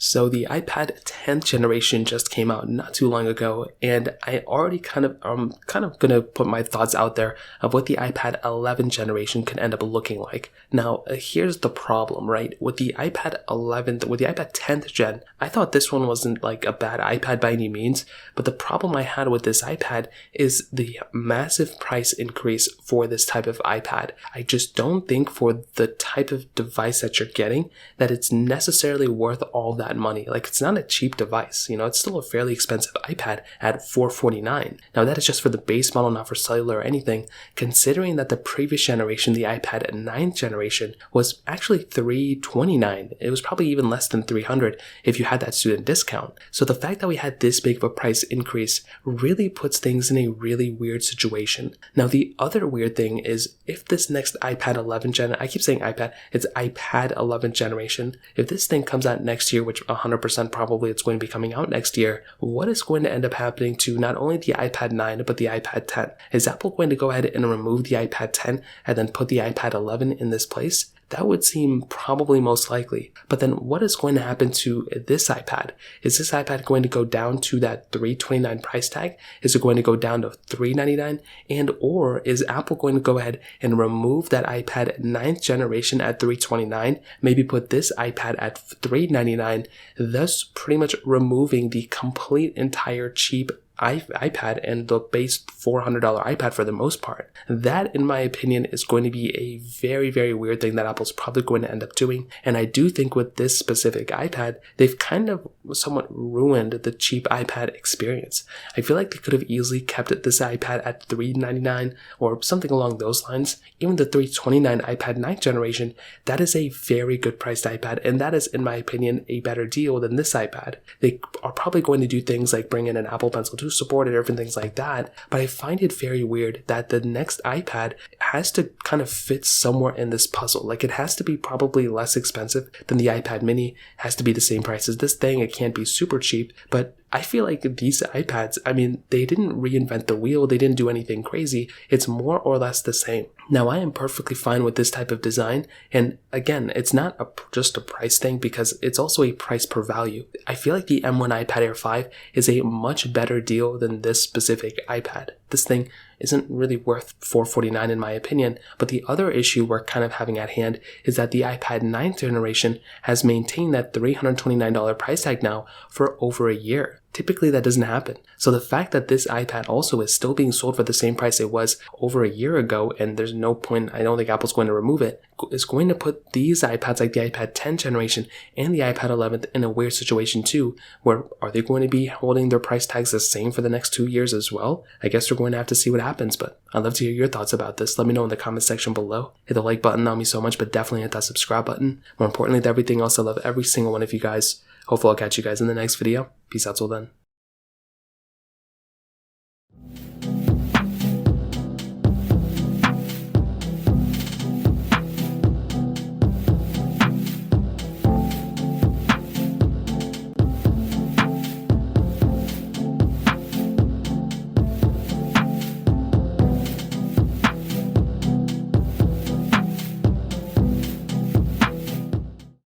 So the iPad 10th generation just came out not too long ago, and I already kind of gonna put my thoughts out there of what the iPad 11 generation could end up looking like. Now, here's the problem, right? With the iPad 10th gen, I thought this one wasn't like a bad iPad by any means, but the problem I had with this iPad is the massive price increase for this type of iPad. I just don't think for the type of device that you're getting that it's necessarily worth all that money. Like, it's not a cheap device, it's still a fairly expensive iPad at $449. Now, that is just for the base model, not for cellular or anything, considering that the previous generation, the iPad 9th generation, was actually $329. It was probably even less than $300 if you had that student discount. So the fact that we had this big of a price increase really puts things in a really weird situation. Now, the other weird thing is if this next iPad 11 gen, I keep saying iPad, it's iPad 11 generation, if this thing comes out next year, which 100% probably it's going to be coming out next year, what is going to end up happening to not only the iPad 9 but the iPad 10? Is Apple going to go ahead and remove the iPad 10 and then put the iPad 11 in this place? That would seem probably most likely. But then what is going to happen to this iPad? Is this iPad going to go down to that $329 price tag? Is it going to go down to $399? And or is Apple going to go ahead and remove that iPad 9th generation at $329, maybe put this iPad at $399, thus pretty much removing the complete entire cheap iPad and the base $400 iPad for the most part? That, in my opinion, is going to be a very, very weird thing that Apple's probably going to end up doing. And I do think with this specific iPad, they've kind of somewhat ruined the cheap iPad experience. I feel like they could have easily kept this iPad at $399 or something along those lines. Even the $329 iPad 9th generation, that is a very good priced iPad, and that is, in my opinion, a better deal than this iPad. They are probably going to do things like bring in an Apple Pencil 2 support and different things like that, but I find it very weird that the next iPad has to kind of fit somewhere in this puzzle. Like, it has to be probably less expensive than the iPad mini, has to be the same price as this thing, it can't be super cheap, but I feel like these iPads, they didn't reinvent the wheel, they didn't do anything crazy, it's more or less the same. Now, I am perfectly fine with this type of design, and again, it's not just a price thing because it's also a price per value. I feel like the M1 iPad Air 5 is a much better deal than this specific iPad. This thing isn't really worth $449 in my opinion, but the other issue we're kind of having at hand is that the iPad 9th generation has maintained that $329 price tag now for over a year. Typically, that doesn't happen. So the fact that this iPad also is still being sold for the same price it was over a year ago, and there's no point, I don't think Apple's going to remove it, is going to put these iPads like the iPad 10 generation and the iPad 11th in a weird situation too, where are they going to be holding their price tags the same for the next 2 years as well? I guess we're going to have to see what happens, but I'd love to hear your thoughts about this. Let me know in the comment section below. Hit the like button, that me so much, but definitely hit that subscribe button. More importantly than everything else, I love every single one of you guys. Hopefully I'll catch you guys in the next video. Peace out till then.